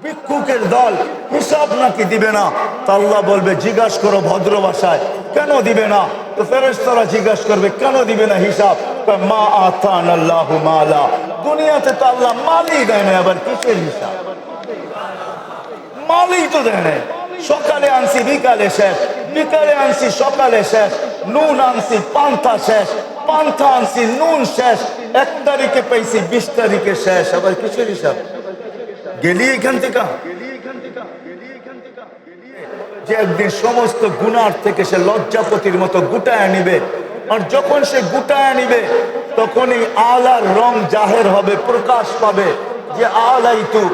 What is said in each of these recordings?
ভিক্ষুকের দল হিসাব নাকি দিবে না? তা আল্লাহ বলবে জিজ্ঞাসা করো ভদ্র ভাষায়, কেন দিবে না? তো ফেরেশতারা জিজ্ঞাসা করবে কেন দিবে না হিসাব? মা আতান আল্লাহু মালা, দুনিয়াতে তো আল্লাহ মালই দেয় না, আবার কিসের হিসাব? মালই তো দেয় না। সকালে আনছি বিকালে শেষ, বিকালে আনছি সকালে শেষ, নুন আনছি পান্তা শেষ, পান্তা আনছি নুন শেষ, 1 তারিখে পাইছি 20 তারিখে শেষ, আবার কিসের হিসাব? গেলি এখান থেকে যে একদিন সমস্ত গুনার থেকে সে লজ্জাপতির মতো গুটায় নিবে, আর যখন সে গুটায় নিবে তখনই আলার রং জাহের হবে, প্রকাশ পাবে যে আলাই তু,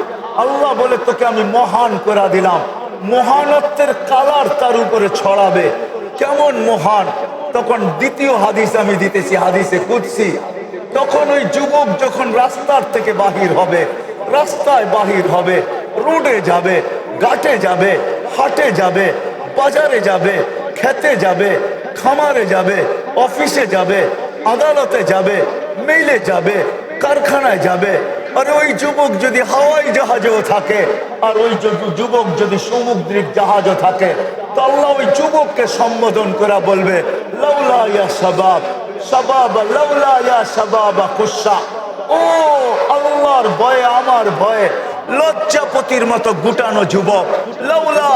আল্লাহ বলে তোকে আমি মহান করে দিলাম। মহানত্বের কালার তার উপরে ছড়াবে, কেমন মহান। তখন দ্বিতীয় হাদিস আমি দিতেছি, হাদিসে কুদসি। তখন ওই যুবক যখন রাস্তার থেকে বাহির হবে, রাস্তায় বাহির হবে, রোডে যাবে, ঘাটে যাবে, হাটে যাবে, বাজারে যাবে, খেতে যাবে, খামারে যাবে, অফিসে যাবে, আদালতে যাবে, মেইলে যাবে, কারখানায় যাবে। আর ওই যুবক যদি হাওয়াই জাহাজেও থাকে, আর ওই যুবক যদি সামুদ্রিক জাহাজও থাকে, তো আল্লাহ ওই যুবককে সম্বোধন করে বলবে লাউলা ইয়া শাবাব, শাবাব লাউলা ইয়া শাবাব খুশা। ও আল্লাহর ভয়ে, আমার ভয়ে লজ্জাপতির মতো গুটানো যুবক, লাউলা,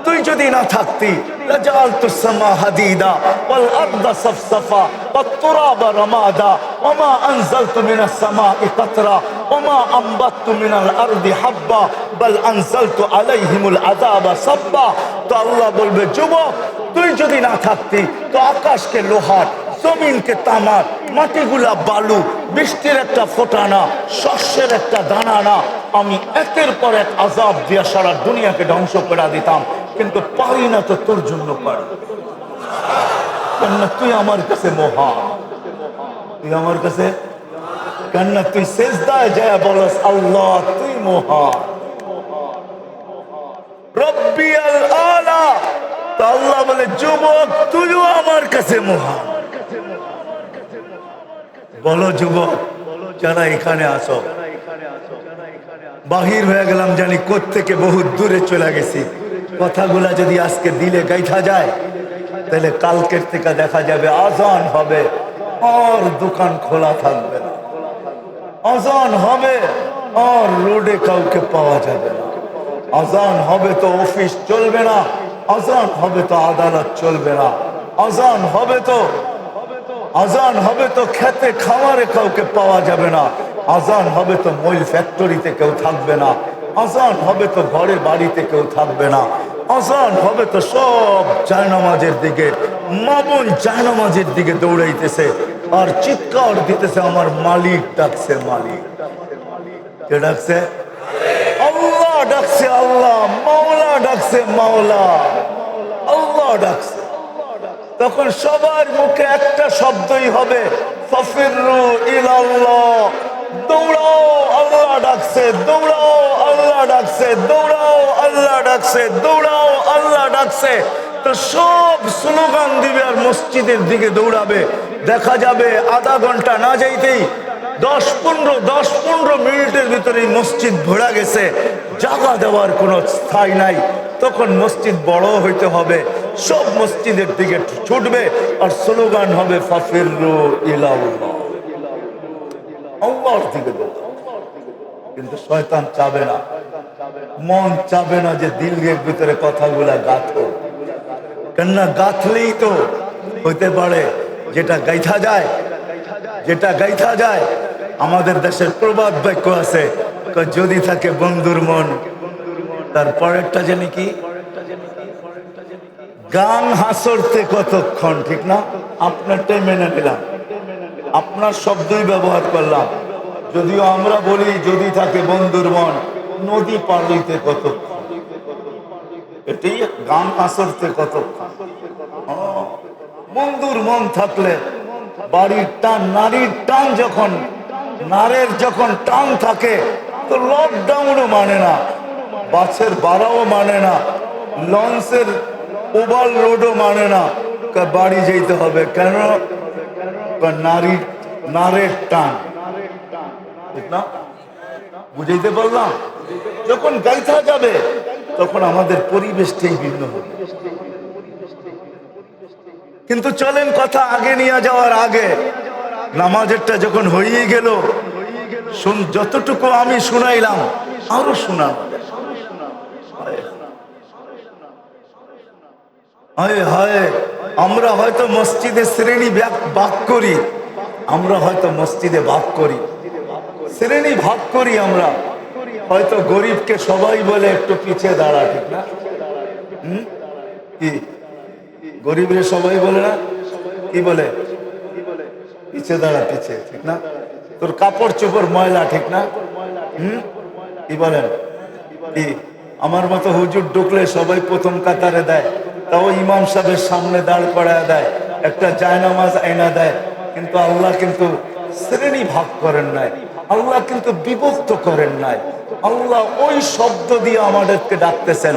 তুই যদি না থাকতি, লাজালতুস সামা হাদিদা ওয়াল আরদা সাফসাফা ওয়াত তুরাবা রামাদা ওমা আনজালতু মিনাস সামাই কাতরা ওমা আমবাততু মিনাল আরদি হাব্বা বাল আনজালতু আলাইহিমুল আযাবা সাব্বা। তো আল্লাহ বলবে যুবক, তুই যদি না থাকতি তো আকাশকে লোহার, জমিনকে তামার, মাটিগুলা বালু, বৃষ্টির একটা ফোঁটা না, শস্যের একটা দানা না, আমি একের পর এক আযাব দিয়া সারা দুনিয়াকে ধ্বংস করে দিতাম, কিন্তু পারি না। তো তোর জন্য পারি, কেননা তুই আমার কাছে মহান, তুই আমার কাছে, কেননা তুই সেজদায় যায় বলস আল্লাহ তুই মহান, রব্বিয়াল আলা। তো আল্লাহ বলে যুবক, তুইও আমার কাছে মহান। বলো যুবক যারা এখানে আসো, বাহির হয়ে গেলাম জানি কোত্থেকে বহুত দূরে চলে গেছি। কথাগুলা যদি আজকে দিলে গাইথা যায়, তাহলে কালকের থেকে দেখা যাবে আজান হবে আর দোকান খোলা থাকবে না, আজান হবে আর রোডে কাউকে পাওয়া যাবে না, আজান হবে তো অফিস চলবে না, আজান হবে তো আদালত চলবে না, আজান হবে তো, আজান হবে তো খেতে খামারে কাউকে পাওয়া যাবে না, আজান হবে তো মইল ফ্যাক্টরিতে কেউ থাকবে না, আজান হবে তো ঘরে বাড়িতে কেউ থাকবে না, আজান হবে তো সব জায়নামাজের দিকে, মা বোন জায়নামাজের দিকে দৌড়াইতেছে আর চিৎকার দিতেছে আমার মালিক ডাকছে, মালিক। কে ডাকছে? আল্লাহ ডাকছে, আল্লাহ। মাওলা ডাকছে, মাওলা। আল্লাহ ডাকছে। তখন সবার মুখে একটা শব্দই হবে, ফাফিরু ইলাল্লাহ, দৌড়াও, আল্লাহ ডাকছে, দৌড়াও, আল্লাহ ডাকছে, দৌড়াও, আল্লাহ ডাকছে, দৌড়াও, আল্লাহ ডাকছে। তো সব স্লোগান দিবে আর মসজিদের দিকে দৌড়াবে। দেখা যাবে আধা ঘন্টা না যাইতেই 10-15 মিনিটের ভিতরে মসজিদ ভরা গেছে, জায়গা দেওয়ার কোনো স্থায়ী নাই। তখন মসজিদ বড় হইতে হবে, সব মসজিদের দিকে ছুটবে আর স্লোগান হবে ফাফিরু ইলাল্লাহ, আল্লাহর দিকে। কিন্তু শয়তান চাবে না, মন চাবে না যে দিলের ভিতরে কথাগুলা গাথো, কেননা গাথলেই তো হইতে পারে যেটা গাইথা যায়, যেটা গাইথা যায়। আমাদের দেশের প্রবাদ বাক্য আছে, যদি থাকে বন্ধুর মন, তারপরেরটা জানি কি, গান হাসরতে কতক্ষণ, ঠিক না? আপনারটাই মেনে নিলাম, আপনার শব্দই ব্যবহার করলাম, যদিও আমরা বলি যদি থাকে বন্ধুর মন, নদী পার হইতে কতক্ষণ, এটাই গান হাসরতে কতক্ষণ। বন্ধুর মন থাকলে বাড়ির টান, নারীর টান, যখন নারের যখন টান থাকে তো লকডাউনও মানে না, বাসের ভাড়াও মানে না, লঞ্চের ওভারলোডও মানে না, বাড়ি যেতে হবে। কেন? নারের টান, ঠিক না? বুঝাইতে পারলাম? যখন গাইথা যাবে তখন আমাদের পরিবেশটাই ভিন্ন হবে। কিন্তু চলেন কথা আগে নিয়ে যাওয়ার আগে নামাজেরটা যখন হয়ে গেল, যতটুকু আমি শুনাইলাম আরো শোনা। হায় হায়, আমরা হয়তো মসজিদে শ্রেণী ভাগ করি, আমরা হয়তো মসজিদে ভাগ করি, শ্রেণী ভাগ করি। আমরা হয়তো গরিবকে সবাই বলে একটু পিছিয়ে দাঁড়া, ঠিক না? কি গরিবরে সবাই বলে না? কি বলে? পিছিয়ে দাঁড়া, পিছিয়ে, ঠিক না? তোর কাপড় চোপড় ময়লা, ঠিক না? কি বলেন? কি আমার মতো হুজুর ঢুকলে সবাই প্রথম কাতারে দেয়, তাও ইমাম সাহেবের সামনে দাঁড় করায় দেয়, একটা জায়নামাজ আয়না দেয়। কিন্তু আল্লাহ কিন্তু শ্রেণী ভাগ করেন নাই, আল্লাহ কিন্তু বিভক্ত করেন নাই। আল্লাহ ওই শব্দ দিয়ে আমাদেরকে ডাকতেছেন,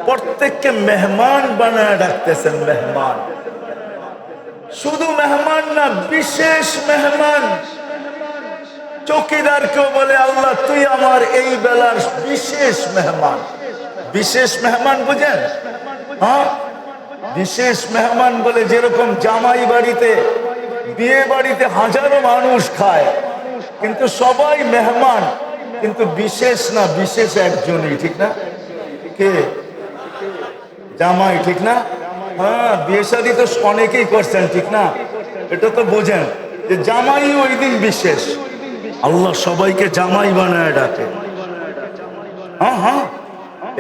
প্রত্যেককে মেহমান বানায় ডাকতেছেন। মেহমান, শুধু মেহমান না, বিশেষ মেহমান। চৌকিদারকেও বলে আল্লাহ তুই আমার এই বেলার বিশেষ মেহমান। বিশেষ মেহমান বুঝেন? হ্যাঁ, বিশেষ মেহমান বলে যেরকম জামাই বাড়িতে, বিয়ে বাড়িতে হাজারো মানুষ খায়, কিন্তু সবাই মেহমান, কিন্তু বিশেষ না, বিশেষ একজনই, ঠিক না? কে? জামাই, ঠিক না? হ্যাঁ, বিয়ে শাদী তো অনেকেই করছেন, ঠিক না? এটা তো বোঝেন যে জামাই ওই দিন বিশেষ। আল্লাহ সবাইকে জামাই বানায় ডাকে। হ্যাঁ হ্যাঁ,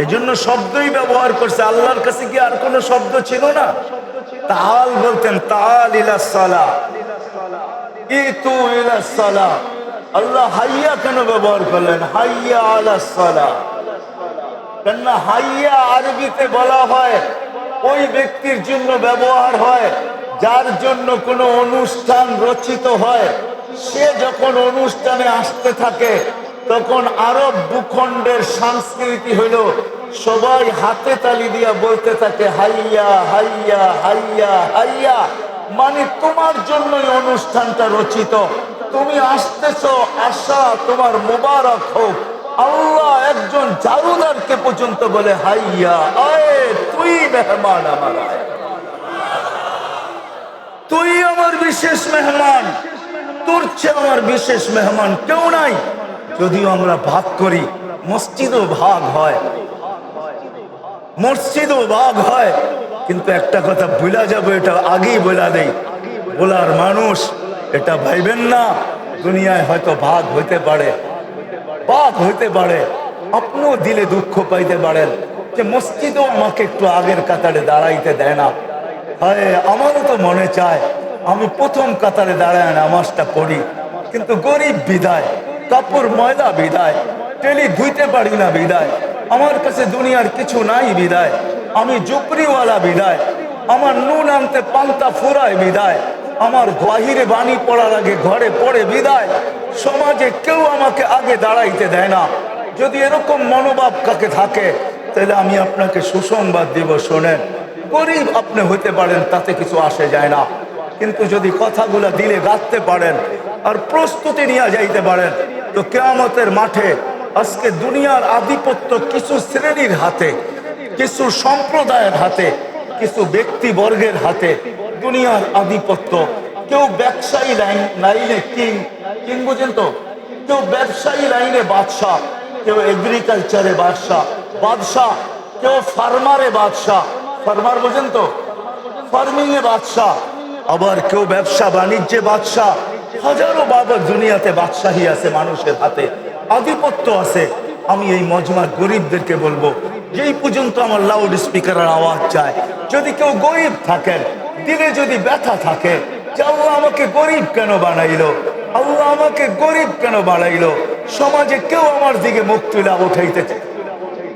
এই জন্য শব্দই ব্যবহার করছে। আল্লাহর কাছে কি আর কোন শব্দ ছিল না? তাল বলতেন, তাল ইলাস সালাহ, ইতু ইলাস সালাহ। আল্লাহ হাইয়া কেন ব্যবহার করলেন? হাইয়া আলাস সালাহ। কেননা হাইয়া আরবিতে বলা হয় ওই ব্যক্তির জন্য ব্যবহার হয় যার জন্য কোনো অনুষ্ঠান রচিত হয়। সে যখন অনুষ্ঠানে আসতে থাকে তখন আরব ভূখণ্ডের সংস্কৃতি হইল সবাই হাতে তালি দিয়া বলতে থাকে হাইয়া হাইয়া হাইয়া হাইয়া, মানে তোমার জন্যই অনুষ্ঠানটা রচিত, তুমি আসতেছো, আশা তোমার মোবারক হোক। আল্লাহ একজন জারুদারকে পর্যন্ত বলে হাইয়া, আয় তুই মেহমান আমার, আয় তুই আমার বিশেষ মেহমান, তোর চেয়ে আমার বিশেষ মেহমান কেউ নাই। যদিও আমরা ভাগ করি, মসজিদও ভাগ হয়, মসজিদও ভাগ হয়, কিন্তু একটা কথা ভুলা যাবে, এটা আগেই বলা দেই, বলার মানুষ এটা ভাইবেন না দুনিয়ায় হয়তো ভাগ হইতে পারে, ভাগ হইতে পারে। আপনিও দিলে দুঃখ পাইতে পারেন যে মসজিদেও আমাকে একটু আগের কাতারে দাঁড়াইতে দেয় না। হয় আমারও তো মনে চায় আমি প্রথম কাতারে দাঁড়ায় নামাজটা পড়ি, কিন্তু গরিব বিদায়, কাপড় ময়লা বিদায়, টেলি ধুইতে পারি না বিদায়, আমার কাছে দুনিয়ার কিছু নাই বিদায়, আমি জুপরিওয়ালা বিদায়, আমার নুন আনতে পান্তা ফুরায় বিদায়, আমার বাহিরে বাণী পড়ার আগে ঘরে পড়ে বিদায়, সমাজে কেউ আমাকে আগে দাঁড়াইতে দেয় না। যদি এরকম মনোভাব কাকে থাকে তাহলে আমি আপনাকে সুসংবাদ দিব, শোনেন, গরিব আপনি হইতে পারেন, তাতে কিছু আসে যায় না, কিন্তু যদি কথাগুলো দিলে গাঁথতে পারেন আর প্রস্তুতি নিয়ে যাইতে পারেন তো কিয়ামতের মাঠে আজকে দুনিয়ার আধিপত্য কিছু শ্রেণীর হাতে, কিছু সম্প্রদায়ের হাতে, কিছু ব্যক্তিবর্গের হাতে দুনিয়ার আধিপত্য। কেউ ব্যবসায়ী লাইনে কিং, কিং বুঝেন তো? কেউ ব্যবসায়ী লাইনে বাদশাহ, কেউ এগ্রিকালচারে বাদশাহ, বাদশাহ, কেউ ফার্মারে বাদশাহ, ফার্মার বুঝেন তো? ফার্মিং এ বাদশাহ, আবার কেউ ব্যবসা বাণিজ্যে বাদশাহ। হাজারো বাবা দুনিয়াতে বাদশাহী আছে, মানুষের হাতে আধিপত্য আছে। আমি এই মজমার গরিবদেরকে বলবো, যেই পর্যন্ত আমার লাউড স্পিকারের আওয়াজ চায়, যদি কেউ গরিব থাকেন, দিলে যদি ব্যথা থাকে যে আল্লাহ আমাকে গরিব কেন বানাইলো, আল্লাহ আমাকে গরিব কেন বানাইলো, সমাজে কেউ আমার দিকে মুখ তুলা উঠাইতে চায়,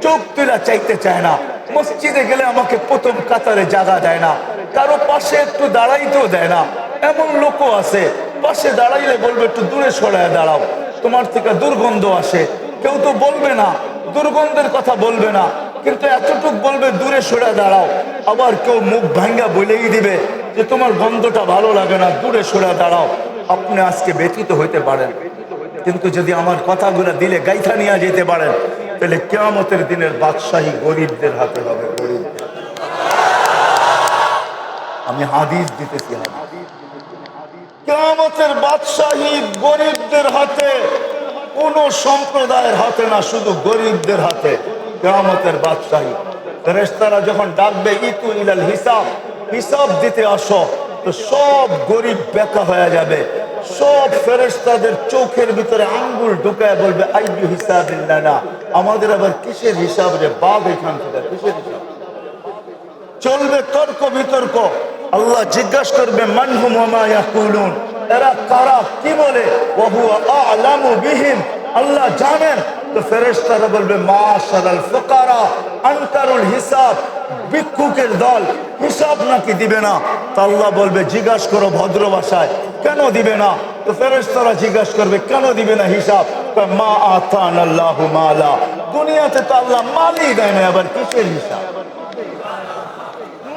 চোখ তুলা চাইতে চায় না, মসজিদে গেলে আমাকে প্রথম কাতারে জায়গা দেয় না, কারো পাশে একটু দাঁড়াইতেও দেয় না। এমন লোকও আছে পাশে দাঁড়াইলে বলবে একটু দূরে সরায় দাঁড়াও, তোমার থেকে দুর্গন্ধ আসে। কেউ তো বলবে না, দুর্গন্ধের কথা বলবে না, কিন্তু এতটুক বলবে দূরে সরে দাঁড়াও। আবার কেউ মুখ ভাঙ্গা বলেই দিবে যে তোমার গন্ধটা ভালো লাগে না, দূরে সরে দাঁড়াও। আপনি আজকে ব্যথিত হইতে পারেন, কিন্তু যদি আমার কথাগুলো দিলে গাইথা নিয়ে যেতে পারেন তাহলে কিয়ামতের দিনের বাদশাহী গরিবদের হাতে হবে, গরিবদের। আমি হাদিস দিতেছি, কিয়ামতের বাদশাহী গরিবদের হাতে, কোন সম্প্রদায়ের হাতে না, শুধু গরিবদের হাতে কিয়ামতের বাদশাহী। ফেরেশতারা যখন ডাকবে ইতু ইলাল হিসাব, হিসাব দিতে আসো, তো সব গরিব বেকা হয়ে যাবে। সব ফেরেশতাদের চোখের ভিতরে আঙ্গুল ঢুকায় বলবে আইয়ু হিসাবিল্লানা, আমাদের আবার কিসের হিসাব রে বাপ, এখান থেকে কিসের হিসাব? চলবে তর্ক বিতর্ক। আল্লাহ জিজ্ঞাসা করবে মানহুম ওয়া মা ইয়াকুলুন, এরা কারা, কি বলে? ওয়া হুয়া আ'লামু বিহিম, আল্লাহ জানেন। তো ফেরেশতারা বলবে মাশারাল ফুকারা আনকারুল হিসাব, ভিক্ষুকের দল, হিসাব নাকি দিবে না? তো আল্লাহ বলবে জিজ্ঞাসা করো ভদ্র ভাষায়, কেন দিবে না? তো ফেরেশতারা জিজ্ঞাসা করবে কেন দিবে না হিসাব? মা আতানাল্লাহু মালা, দুনিয়াতে তো আল্লাহ মালই দেয় না, আবার কিসের হিসাব?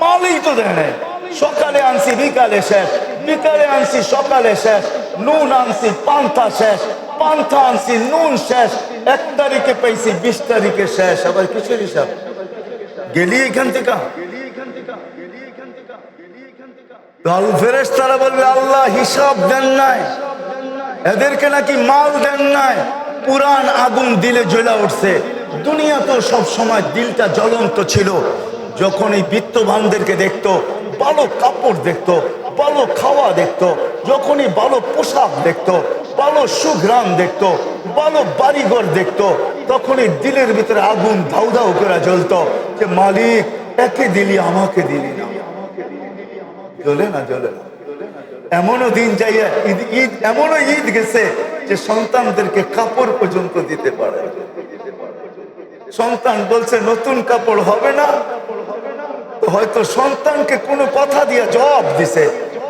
মালই তো দেয় না। সকালে আনছি বিকালে শেষ, বিকালে আনছি সকালে শেষ, নুন আনছি পান্থা শেষ, পান্থা আনছি নুন শেষ, 1 তারিখে পাইছি 20 তারিখে শেষ, আবার কিসের হিসাব? গেলি এখান থেকে। ফেরেশতারা বলবে আল্লাহ হিসাব দেন নাই, এদেরকে নাকি মাল দেন নাই। পুরান আগুন দিলে জ্বলা উঠছে। দুনিয়া তো সব সময় দিলটা জ্বলন্ত ছিল। যখন এই বিত্তবানদেরকে দেখতো, ভালো কাপড় দেখতো, ভালো খাওয়া দেখতো, যখনই ভালো পোশাক দেখতো, ভালো সুঘ্রাণ দেখতো, ভালো বাড়িঘর দেখতো, তখনই দিলের ভিতরে আগুন ধাউ ধাউ করে জ্বলতো যে মালিক একে দিলি আমাকে দিলি না। জ্বলে না, জ্বলে না। এমনও দিন যাইয়া ঈদ এমনও ঈদ গেছে যে সন্তানদেরকে কাপড় পর্যন্ত দিতে পারে। সন্তান বলছে নতুন কাপড় হবে না, হয়তো সন্তানকে কোনো কথা দিয়ে জবাব দিছে,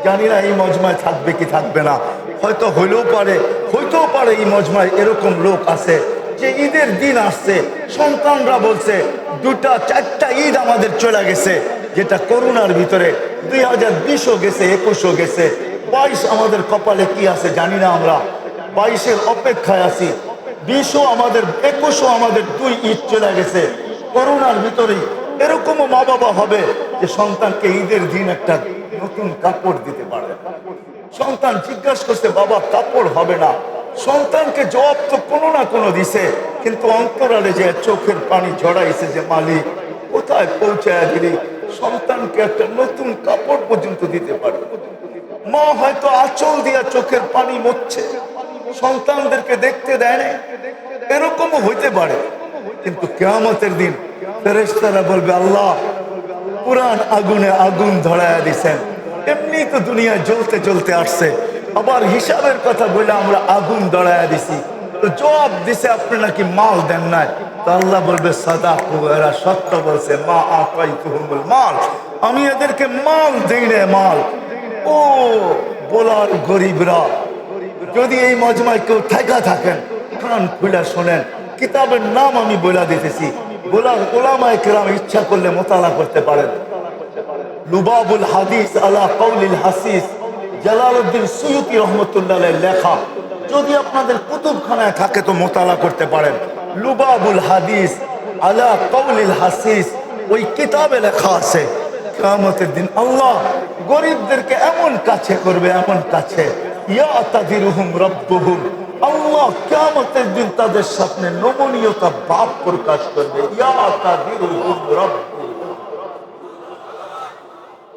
জানি না এই মজমায় থাকবে কি থাকবে না, হয়তো হইতেও পারে এই মজমায় এরকম লোক আছে যে ঈদের দিন আসছে, সন্তানরা বলছে 2টা 4টা ঈদ আমাদের চলে গেছে, যেটা করোনার ভিতরে 2020ও গেছে, 21ও গেছে, 22 আমাদের কপালে কি আছে জানি না, আমরা 22-এর অপেক্ষায় আছি। 20ও আমাদের, 21ও আমাদের 2 ঈদ চলে গেছে করোনার ভিতরেই। এরকমও মা বাবা হবে যে সন্তানকে ঈদের দিন একটা নতুন কাপড় দিতে পারে। সন্তান জিজ্ঞাসা করছে বাবা কাপড় হবে না, সন্তানকে জবাব তো কোনো না কোনো দিছে, কিন্তু অন্তরালে যে চোখের পানি ঝরাইছে যে মালিক কোথায় পৌঁছায় দিলি, সন্তানকে একটা নতুন কাপড় পর্যন্ত দিতে পারে। মা হয়তো আঁচল দিয়া চোখের পানি মুছছে, সন্তানদেরকে দেখতে দেয় না, এরকমও হইতে পারে। কিন্তু কিয়ামতের দিন ফেরেশতারা বলবে আল্লাহ পুরান আগুনে আগুন ধরায়া দিছেন, এমনি তো দুনিয়ায় জ্বলতে জ্বলতে আসছে, আবার হিসাবের কথা বলে আমরা আগুন ধরায়া দিছি, তো জবাব দিছে আপনি নাকি মাল দেন নাই। তো আল্লাহ বলবে সাদাকু, এরা সত্য বলছে, মা আতাইতুহুমুল মাল, আমি এদেরকে মাল দেই না, মাল। ও বলার গরিবরা, যদি এই মজমায় কেউ ঠেকা থাকেন কান খুলে শোনেন, কিতাবের নাম আমি বলে দিতেছি, বলার ওলামায়ে কেরাম ইচ্ছা করলে মোতালা করতে পারেন। লুবাবুল হাদিস আলা কওলিল হাসিস, জালালউদ্দিন সুয়ুতী রহমতুল্লাহ আলাইহির লেখা, যদি আপনাদের কুতুবখানায় থাকে তো মোতালা করতে পারেন। লুবাবুল হাদিস আলা কওলিল হাসিস, ওই কিতাবে লেখা আছে কিয়ামতের দিন আল্লাহ গরিবদেরকে এমন কাছে করবে, এমন কাছে, ইয়াতাদিরুহুম রাব্বুহুম, আল্লাহ কিয়ামতের দিন তাদের সামনে নমনীয়তা ভাব প্রকাশ করবে। ইয়াতাদিরুহুম রাব্বুহুম,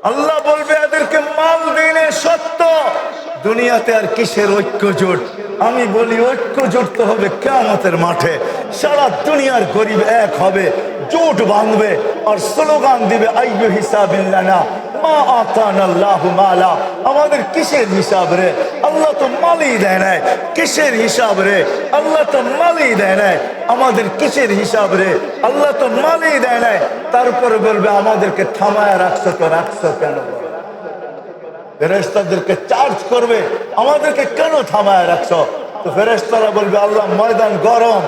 আল্লাহ বলবে এদেরকে মাল দিনে সত্য, দুনিয়াতে আর কিসের ঐক্য জোট? আমি বলি ঐক্য জোট তো হবে কিয়ামতের মাঠে, সারা দুনিয়ার গরিব এক হবে, জোট বাঁধবে আর স্লোগান দিবে আইয়ু হিসাবিল্লানা মা আতানাল্লাহু মালা, আমাদের কিসের হিসাব রে, আল্লাহ তো মালই দেয় নাই, কিসের হিসাব রে, আল্লাহ তো মালই দেয় নাই, আমাদের কিসের হিসাব রে, আল্লাহ তো মালই দেয় নাই। তারপরে বলবে আমাদেরকে থামায় রাখছো তো, রাখছো কেন? ফেরেশতাদেরকে চার্জ করবে, আমাদেরকে কেন থামায় রাখছো? তো ফেরেশতারা বলবে আল্লাহ ময়দান গরম,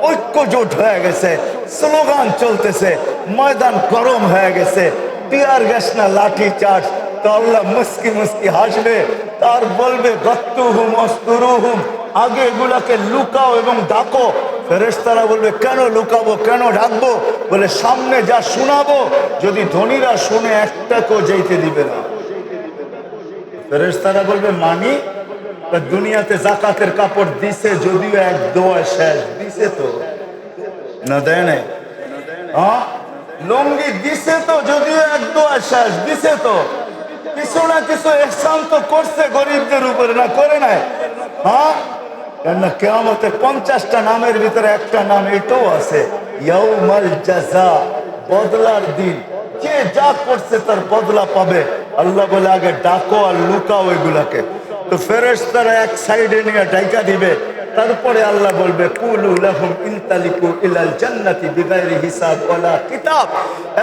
ঐক্য জোট হয়ে গেছে, স্লোগান চলতেছে, ময়দান গরম হয়ে গেছে, টিয়ার গ্যাস না লাঠি চার্জ। তো আল্লাহ মুস্কি মুস্কি হাসবে, তার বলবে গত্তুহুম অস্তুরুহুম, আগে এগুলাকে লুকাও এবং ডাকো, ফেরেশতারা বলবে কেন লুকাবো, কেন ঢাকবো? বলে সামনে যা শোনাবো যদি ধনীরা শুনে একটাকেও যেতে দিবে না। ফেরেশতারা বলবে মানি? দুনিয়াতে জাকাতের কাপড় দিছে যদিও এক দোয়া শেষ দিছে তো না, দেয় নাই? হ্যাঁ, লুঙ্গি দিছে তো যদিও এক দোয়া শেষ দিছে তো, কিছু না কিছু ইহসান তো করছে গরিবদের উপরে, না করে নাই? হ্যাঁ, কেননা কিয়ামতের 50টা নামের ভিতরে একটা নাম এটাও আছে, ইয়াউমাল জাযা, বদলার দিন। যে যা করছে তার বদলা পাবে। আল্লাহ বলে আগে ডাকো আর লুকাও এগুলাকে। তো ফেরেশতারা এক সাইডে নিয়ে ডাইকা দিবে, তারপরে আল্লাহ বলবে কুলু লাহুম ইনতালিকু ইলাল জান্নাতি বিগাইরি হিসাব ওয়ালা কিতাব।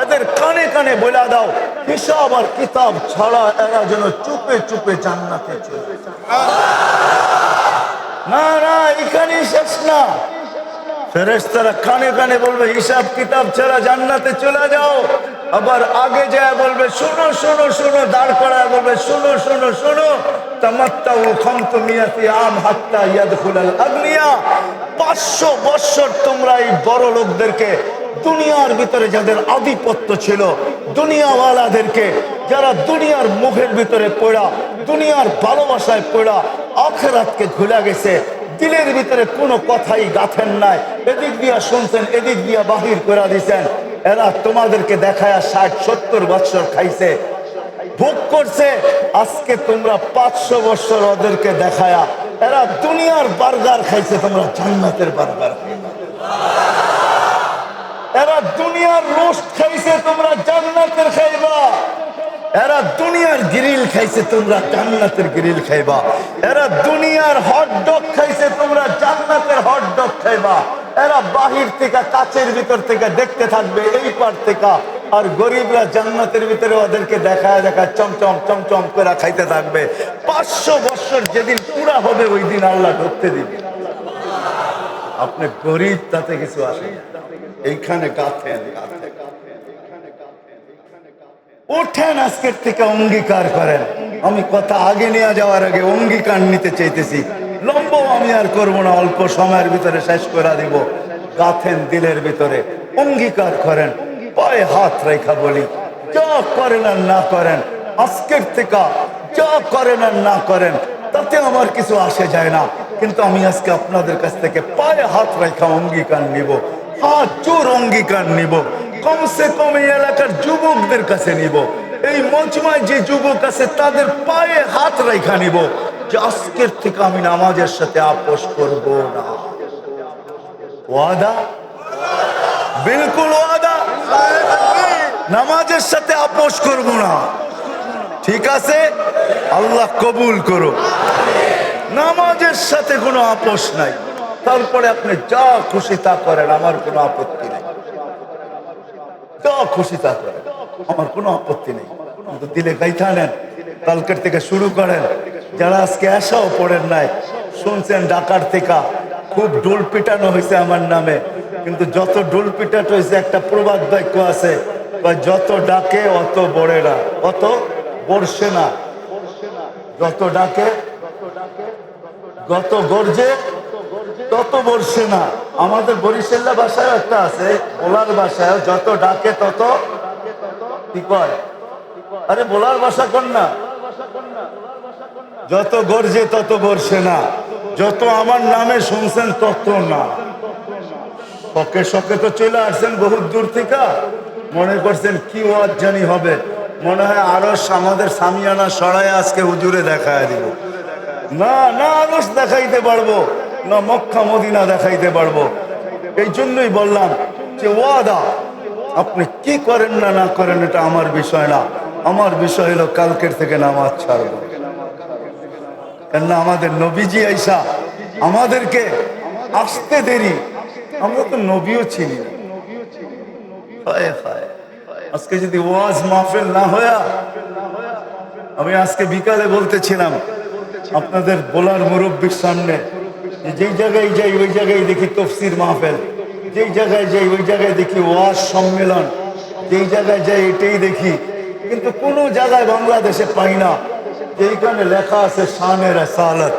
এদের কানে কানে বলে দাও হিসাব আর কিতাব ছাড়া এরা যেন চুপে চুপে জান্নাতে চলে যায়। না না, এখানেই শেষ না। ফেরেশতারা কানে কানে বলবে হিসাব কিতাব ছাড়া জান্নাতে চলে যাও। আবার আগে যায় বলবে শোনো শোনো শোনো, দাঁড় করায় বলবে শোনো শোনো শোনো, তামাত্তাউ খামতু মিয়াতি আম হাত্তা ইয়াদখুলাল আগনিয়া। 500 বছর তোমরা এই বড় লোকদেরকে, দুনিয়ার ভিতরে যাদের আধিপত্য ছিল, দুনিয়াওয়ালাদেরকে, যারা দুনিয়ার মুখের ভিতরে পড়া, দুনিয়ার ভালোবাসায় পড়া আখিরাতকে ভুলে গেছে, দিলের ভিতরে কোনো কথাই গাথেন নাই, এদিক দিয়া শুনছেন এদিক দিয়া বাহির করে দিছেন, এরা তোমাদেরকে দেখায়া 60-70 বছর খাইছে, ভোগ করছে। আজকে তোমরা 500 বছর ওদেরকে দেখায়া, এরা দুনিয়ার বার্গার খাইছে, তোমরা জান্নাতের বার্গার খাইবে। এরা দুনিয়ার রোস্ট খাইছে, তোমরা জান্নাতের খাইবা। এরা দুনিয়ার গ্রিল খাইছে, তোমরা জান্নাতের গ্রিল খাইবা। এরা দুনিয়ার হটডগ খাইছে, তোমরা জান্নাতের হটডগ খাইবা। এরা বাহির থেকে কাচের ভিতর থেকে দেখতে থাকবে এই পার থেকে, আর গরিবরা জান্নাতের ভিতরে ওদেরকে দেখায় দেখায় চমচম চমচম করে খাইতে থাকবে। 500 বছর যেদিন পুরা হবে ওই দিন আল্লাহ ঢুকতে দিবে। আপনি গরিব তাতে কিছু আসে না, এইখানে গাথেন ওঠেন, আজকের থেকে অঙ্গীকার করেন। আমি কথা আগে নিয়ে যাওয়ার আগে অঙ্গীকার নিতে চাইতেছি, লম্বাও আমি আর করবো না, অল্প সময়ের ভিতরে শেষ করে দিব। গাথেন দিলের ভিতরে, অঙ্গীকার করেন, পায়ে হাত রেখা বলি যা করেন আর না করেন, আজকের থেকে যা করেন আর না করেন তাতে আমার কিছু আসে যায় না, কিন্তু আমি আজকে আপনাদের কাছ থেকে পায়ে হাত রেখা অঙ্গীকার নিব, হাত জোর অঙ্গীকার নিব। কমসে কম এই এলাকার যুবকদের কাছে নিব, এই মজমায় যে যুবক আছে তাদের পায়ে হাত রেখা নিব যে আজকের থেকে আমি নামাজের সাথে আপোষ করব না। ওয়াদা? বিলকুল ওয়াদা, নামাজের সাথে আপোষ করব না। ঠিক আছে, আল্লাহ কবুল করো। নামাজের সাথে কোনো আপোষ নাই, তারপরে আপনি যা খুশি তা করেন, আমার কোনো আপত্তি নেই। যা খুশি তা করেন, আমার কোনো আপত্তি নেই, কিন্তু দিলে গাইথা নেন। কালকের থেকে শুরু করেন। যারা আজকে আসাও পড়েন নাই, শুনছেন ঢাকার থেকে খুব ডোল পিটানো হয়েছে আমার নামে, কিন্তু যত ডোল পিটাট হয়েছে একটা প্রবাদ বাক্য আছে, যত ডাকে অত বড়ে না, অত বর্ষে না। যত ডাকে, যত গর্জে তত বর্ষে না। আমাদের বরিশাল্লা ভাষায় একটা আছে, বোলার ভাষায় যত ডাকে তত কি কয়, আরে বোলার ভাষা কর না, যত গর্জে তত বর্ষে না। যত আমার নামে শুনছেন তত না। শখে শখে তো চলে আসছেন বহুত দূর থেকে, মনে করছেন কি ওয়াজ জানি হবে, মনে হয় আরো আমাদের সামিয়ানা সরাই আজকে হুজুরে দেখায় দিব। না না, আরস দেখাইতে পারবো না, মক্কা মদিনা দেখাইতে পারবো। এই জন্যই বললাম যে ওয়াদা, আপনি কি করেন না না করেন এটা আমার বিষয় না, আমার বিষয় হলো কালকের থেকে নামাজ ছাড়বো। কেননা আমাদের নবীজি আইসা আমাদেরকে আসতে দেরি, আমরা তো নবীও চিনি না। আজকে যদি ওয়াজ মাহফিল না হয়া, আমি আজকে বিকালে বলতেছিলাম আপনাদের বলার মুরব্বীর সামনে, যেই জায়গায় যাই ওই জায়গায় দেখি তফসির মাহফিল, যেই জায়গায় যাই ওই জায়গায় দেখি ওয়াজ সম্মেলন, যেই জায়গায় যাই এটাই দেখি, কিন্তু কোনো জায়গায় বাংলাদেশে পাই না যেইখানে লেখা আছে শানের রাসালাত,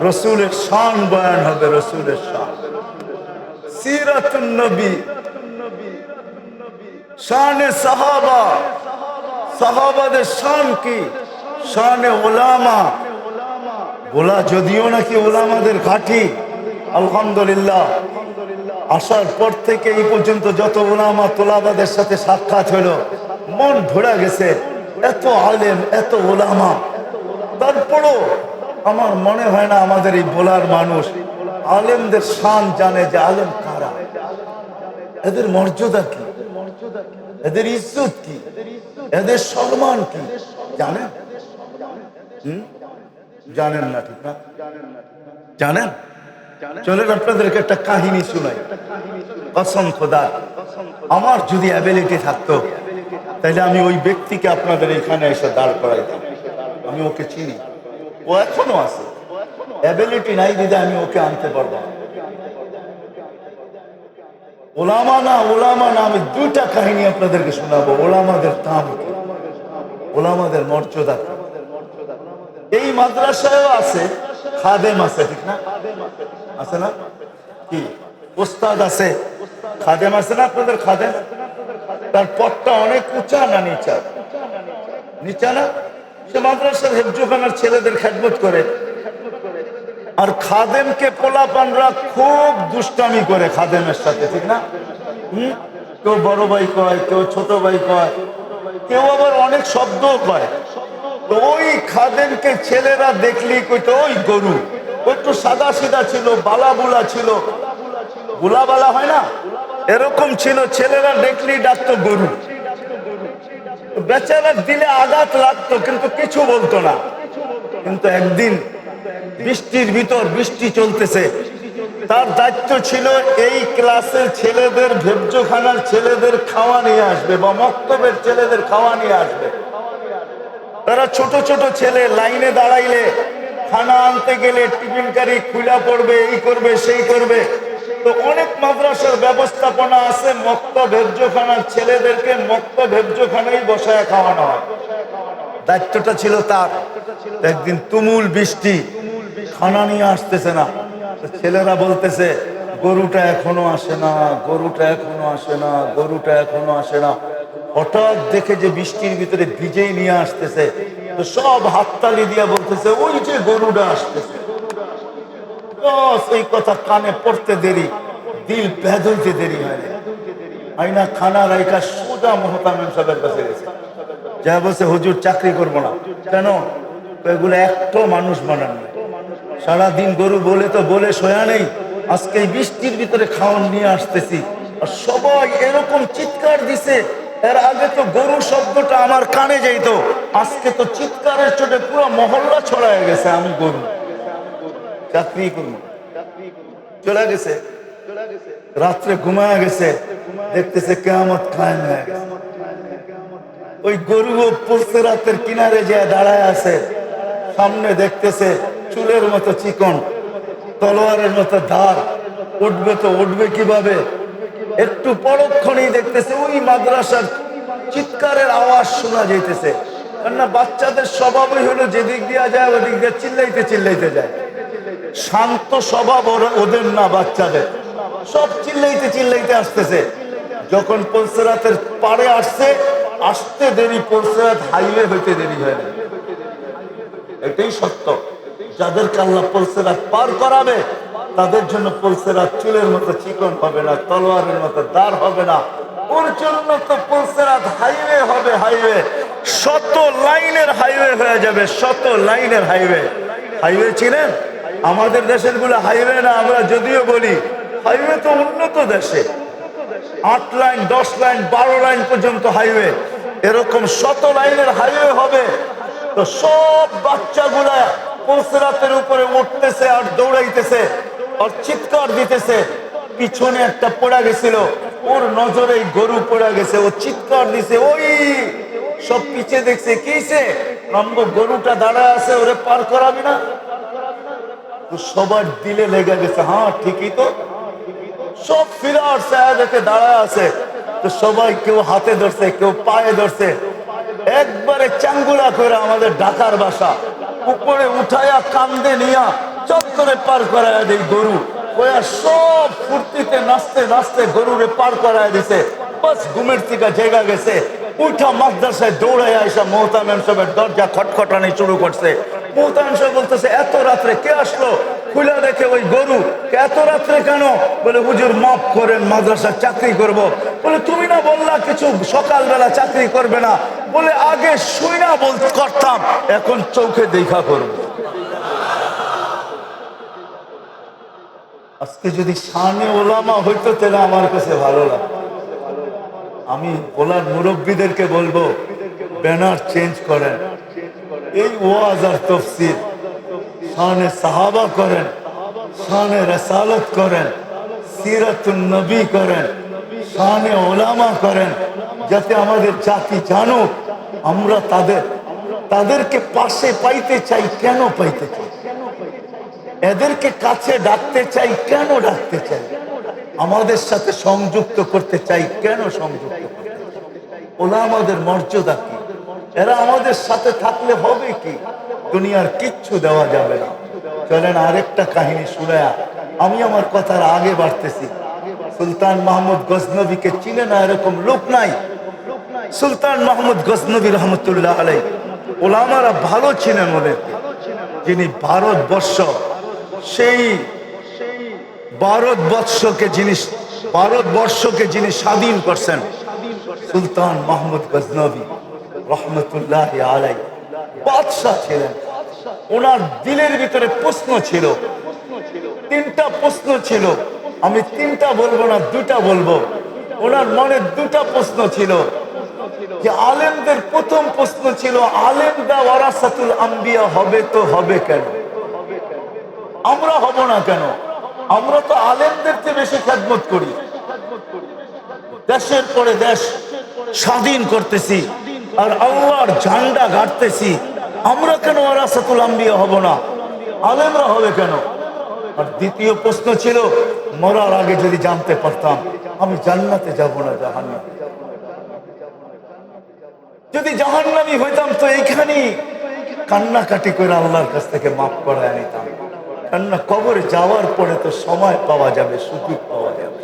রসুলের শান বয়ান হবে, রসুলের শান। সিরাতুন নবী, শানে সাহাবা, সাহাবাদের শান কি, শানে ওলামা। বলা যদিও নাকি ওলামাদের ঘাঁটি, আলহামদুলিল্লাহ আসার পর থেকে এই পর্যন্ত যত ওলামা তোলাবাদের সাথে সাক্ষাৎ হলো মন ভরে গেছে। এত আলেম, এত ওলামা, তারপরও আমার মনে হয় না আমাদের এই বলার মানুষ আলেমদের শান জানে যে আলেম কারা, এদের মর্যাদা কি, এদের ইজ্জত কি, এদের সম্মান কি জানেন? জানেন না, ঠিক না? জানেন? চলেন আপনাদেরকে একটা কাহিনী শুনাই। কসম খোদা, আমার যদি অ্যাবিলিটি থাকতো তাহলে আমি ওই ব্যক্তিকে আপনাদের এখানে এসে দাঁড় করাইতাম। আমি ওকে চিনি, ও এখনো আছে। অ্যাবিলিটি নাই দিদি আমি ওকে আনতে পারবো না। ওলামা না, ওলামা না, আমি দুইটা কাহিনী আপনাদেরকে শোনাবো। ওলামাদের দাম কি, ওলামাদের মর্যাদা কি। এই মাদ্রাসায়ও আছে খাদেম আছে, ঠিক না? আছে না? কি ওস্তাদ আছে, খাদেম আছে না আপনাদের? খাদেম, তার পথটা অনেক উঁচা না নিচা? নিচা না? সে মাদ্রাসার হেফজোখানার ছেলেদের খেদমত করে। আর খাদেমকে পোলাপানরা খুব দুষ্টামি করে খাদেমের সাথে, ঠিক না? কেউ বড় ভাই কয়, কেউ ছোট ভাই কয়, কেউ আবার অনেক শব্দও কয়। তো ওই খাদেমকে ছেলেরা দেখলেই কইতো ওই গরু। ও একটু সাদা সিধা ছিল, বালা বুলা ছিল, বুলা বালা হয় না, এরকম ছিল। ছেলেরা দেখলেই ডাকতো গরু। বেচারার দিলে আঘাত লাগতো কিন্তু কিছু বলতো না। কিন্তু একদিন বৃষ্টির ভিতর, বৃষ্টি চলতেছে, তার দায়িত্ব ছিল এই ক্লাসের ছেলেদের, ভেবজোখানার ছেলেদের খাওয়া নিয়ে আসবে বা মক্তবের ছেলেদের খাওয়া নিয়ে আসবে। তারা ছোট ছোট ছেলে লাইনে দাঁড়াইলে খানা আনতে গেলে টিফিন কারি খুলা পড়বে, এই করবে সেই করবে। তো অনেক মাদ্রাসার ব্যবস্থাপনা আছে, মক্তব হেফজোখানার ছেলেদেরকে মক্তব হেফজোখানায় বসায় খাওয়ানো হয়। দায়িত্বটা ছিল তার। একদিন তুমুল বৃষ্টি, খানা নিয়ে আসতেছে না। ছেলেরা বলতেছে গরুটা এখনো আসে না, গরুটা এখনো আসে না, গরুটা এখনো আসে না। হঠাৎ দেখে যে বৃষ্টির ভিতরে ভিজেই নিয়ে আসতেছে, তো সব হাততালি দিয়া বলতেছে ওই যে গরুটা আসতেছে। এই কথা কানে পড়তে দেরি, দিল বেদলতে দেরি হয় না। আইনা খানা রাইকা সোজা মোহতামিম সাহেবের কাছে গেছে, যা বলছে হুজুর চাকরি করবো না। কেন? এগুলো একটাও মানুষ বানান না, সারাদিন গরু বলে তো বলে শোয়া নেই। আজকে এই বৃষ্টির ভিতরে খাওয়ান নিয়ে আসতেছি, আর সবাই এরকম চিৎকার দিছে। এর আগে তো গরু শব্দটা আমার কানে যাইতো, আজকে তো চিৎকারের চোটে পুরো মহল্লা ছড়ায় গেছে আমি গরু চাকরি করবো। চলে গেছে, রাত্রে ঘুমায় গেছে, দেখতেছে কিয়ামত কায়েম হয়ে গেছে। ওই গরু পড়ছে রাতের কিনারে যে দাঁড়ায় আছে, সামনে দেখতেছে চুলের মতো চিকন, তলোয়ারের মতো ধার, উঠবে তো উঠবে কিভাবে। একটু পরক্ষণেই দেখতেছে ওই মাদ্রাসার চিৎকারের আওয়াজ শোনা যাইতেছে। কেননা বাচ্চাদের স্বভাবই হলো যেদিক দিয়া যায় ওদিক দিয়ে চিল্লাইতে চিল্লাইতে যায়। শান্ত স্বভাব ওদের না, বাচ্চাদের সব চিল্লাইতে চিল্লাইতে আসতেছে। যখন পলসেরাতের পাড়ে আসছে, আসতে দেরি, পলসেরাত হাইওয়ে হইতে দেরি হয় না। এটাই সত্য। যাদেরকে আল্লাহ পলসেরাত পার করাবে তাদের জন্য পলসেরাত চুলের মতো চিকন হবে না, তলোয়ারের মতো দাঁড় হবে না। ওর জন্য তো পলসেরাত হাইওয়ে হবে, হাইওয়ে, শত লাইনের হাইওয়ে হয়ে যাবে, শত লাইনের হাইওয়ে। হাইওয়ে চিনেন? আমাদের দেশের গুলো হাইওয়ে না, আমরা যদিও বলি হাইওয়ে তো উন্নত দেশে 8 লাইন 10 লাইন 12 লাইন পর্যন্ত হাইওয়ে, এরকম শত লাইনের হাইওয়ে হবে। তো সব বাচ্চাগুলা পলসেরাতের উপরে উঠতেছে আর দৌড়াইতেছে আর চিৎকার দিতেছে। পিছনে একটা পড়া গেছিল, ওর নজরে গরু পড়া গেছে, ও চিৎকার দিছে, ওই সব পিছে দেখছে, কিছে নামবো, গরুটা দাঁড়ায় আছে, ওরে পার করাবি না? তো সবার দিলে লেগে গেছে, হ্যাঁ ঠিকই তো। সব ফিরে আসছে, দেখে দাঁড়ায় আছে। তো সবাই কেউ হাতে ধরছে, কেউ পায়ে ধরছে, একবারে চাঙ্গুলা করে আমাদের ঢাকার ভাষা উপরে উঠাইয়া কান্দে নিয়া চত্বরে পার করাইয়া দেয় গরু। কয়া সব ফুর্তিতে নাচতে নাচতে গরুরে পার করায় দিছে। বাস ঘুমের থেকে জায়গা গেছে, উঠা মাদ্রাসায় দৌড়ায় আইসা মোহতামিম সাহেবের দরজা খটখটানি শুরু করছে। মোহতামিম সাহেব বলতেছে এত রাত্রে কে আসলো? খুলে দেখে ওই গরু। এত রাত্রে কেন? বলে হুজুর মাফ করেন, মাদ্রাসার চাকরি করব। বলে তুমি না বললা কিছু সকালবেলা চাকরি করবে না? বলে আগে শুই না করতাম, এখন চোখে দেখা করব। আজকে যদি শানে ওলামা হইতো তাহলে আমার কাছে ভালো লাগে। আমি ওলার মুরব্বীদেরকে বলবো ব্যানার চেঞ্জ করেন, এই ওয়াজ আর তাফসীর শানে সাহাবা করেন, শানে রাসালত করেন, সিরাতুন নবী করেন, শানে ওলামা করেন, যাতে আমাদের জাতি জানুক আমরা তাদেরকে পাশে পাইতে চাই। কেন পাইতে চাই? এদেরকে কাছে ডাকতে চাই। কেন ডাকতে চাই? আমাদের সাথে সংযুক্ত করতে চাই। কেন সংযুক্ত করতে চাই? ওরা আমাদের মর্যাদা কি? এরা আমাদের সাথে থাকলে হবে কি? দুনিয়ার কিচ্ছু দেওয়া যাবে না। চলেন আরেকটা কাহিনী শুনায়া আমি আমার কথার আগে বাড়তেছি। সুলতান মাহমুদ গজনবীকে চিনে না এরকম লোক নাই। সুলতান মাহমুদ গজনবী রহমতুল্লাহ আলাইহি ওলামারা ভালো ছিলেন ওদেরকে, যিনি ভারতবর্ষ সেই ভারতবর্ষকে যিনি স্বাধীন করছেন, সুলতান মাহমুদ গজনবী রহমতুল্লাহ আলাইহি বাদশাহ ছিলেন। ওনার দিলের ভিতরে প্রশ্ন ছিল, তিনটা প্রশ্ন ছিল। আমি তিনটা বলবো না, দুটা বলবো। ওনার মনে দুটা প্রশ্ন ছিল। যে আলেমদের প্রথম প্রশ্ন ছিল, আলেমদা ওয়ারাসাতুল আম্বিয়া হবে তো হবে কেন? আমরা হব না কেন? আমরা তো আলেমদের চেয়ে বেশি খেদমত করি। দেশের পরে দেশ স্বাধীন করতেছি আর আল্লাহর ঝান্ডা গাড়তেছি, আমরা কেন ওয়ারাসাতুল আম্বিয়া হব না? আলেমরা হবে কেন? আর দ্বিতীয় প্রশ্ন ছিল, মরার আগে যদি জানতে পারতাম আমি জান্নাতে যাব না জাহান্নামে। যদি জাহান্নামী হইতাম তো এইখানেই কান্নাকাটি করে আল্লাহর কাছ থেকে মাফ করায় নিতাম। কান্না কবরে যাওয়ার পরে তো সময় পাওয়া যাবে, সুযোগ পাওয়া যাবে,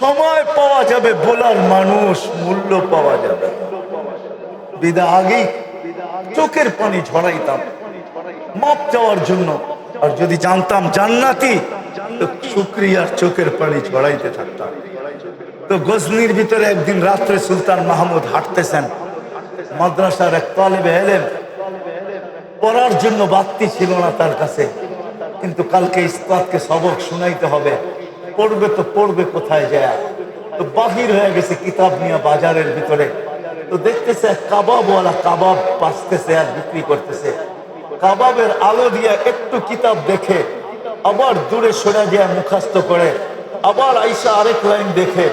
সময় পাওয়া যাবে, বলার মানুষ, মূল্য পাওয়া যাবে। বিদা আগেই চোখের পানি ঝরাইতাম মাপ চাওয়ার জন্য। আর যদি জানতাম জান্নাতি তো শুকরিয়ার চোখের পানি ঝরাইতে থাকতাম। তো গজনির ভিতরে একদিন রাত্রে সুলতান মাহমুদ হাঁটতেছেন। মাদ্রাসার এক তালেবে এলেম, পড়ার জন্য বাতি ছিল না তার কাছে, কিন্তু কালকে ইসলাতকে সবক শুনাইতে হবে, পড়বে তো পড়বে কোথায় যায়? তো বাহির হয়ে গেছে কিতাব নিয়ে বাজারের ভিতরে। তো দেখতেছে কাবাবওয়ালা কাবাব পাসতেছে আর বিক্রি করতেছে। কাবাবের আলো দিয়ে একটু কিতাব দেখে আবার দূরে সরে যায়, মুখস্থ করে, আবার আইসা আরেক লাইন দেখে,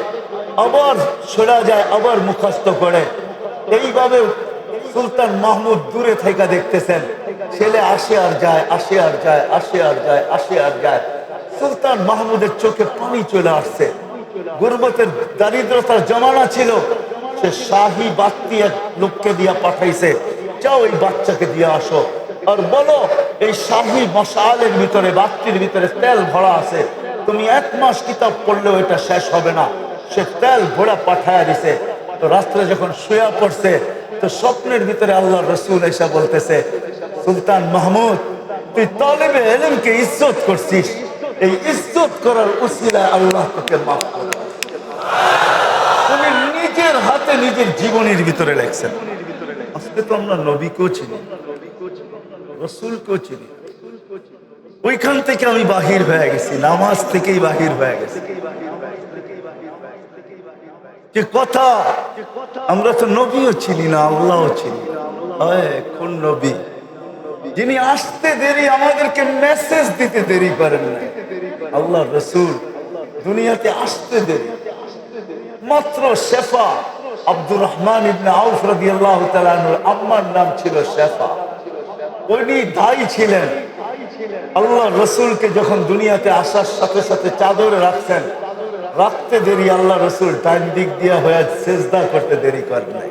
আবার সরে যায়, আবার মুখস্থ করে। এইভাবে সুলতান মাহমুদ দূরে থেকে দেখতেছেন, ছেলে আসে আর যায়, আসে আর যায়, আসে আর যায়, আসে আর যায়। সুলতান মাহমুদের চোখে পানি চলে আসছে। গুরবতের দারিদ্রতার জমানা ছিল, সে শাহী বাতি এক লোককে দিয়া পাঠাইছে, যাও এই বাচ্চাকে দিয়ে আসো আর বলো এই শাহী মশালের ভিতরে, বাতির ভিতরে তেল ভরা আছে, তুমি 1 মাস কিতাব পড়লেও এটা শেষ হবে না। সে তেল ভরা পাঠায়া দিছে। তো রাত্রে যখন শুয়া পড়ছে তো স্বপ্নের ভিতরে আল্লাহ রসুল এসে বলতেছে, সুলতান মাহমুদ তুই তালেবে ইলমকে ইজ্জত করছিস, এই ইজ্জত করার উসিলায় আল্লাহ তোকে মাফ করে। তুমি নিজের হাতে নিজের জীবনের ভিতরে লেখছেন। আজকে তো আমরা নবীকেও চিনি, রসুলকেও চিনি। ওইখান থেকে আমি বাহির হয়ে গেছি, নামাজ থেকেই বাহির হয়ে গেছি। যে কথা, আমরা তো নবীও চিনি না, আল্লাহও চিনি না। কোন নবী যিনি আসতে দেরি, আমাদেরকে মেসেজ দিতে দেরি করেন না। আল্লাহ রসুল দুনিয়াতে আসতে দেরি। মাত্র শেফা আব্দুর রহমান ইবনে আউফ রাদিয়াল্লাহু তাআলা আনহুর আম্মার নাম ছিল শেফা। উনি দায়ী ছিলেন। আল্লাহ রসুলকে যখন দুনিয়াতে আসার সাথে সাথে চাদরে রাখছেন, রাখতে দেরি, আল্লাহ রসুল ডান দিক দিয়া হয়ে সেজদা করতে দেরি করেন নাই।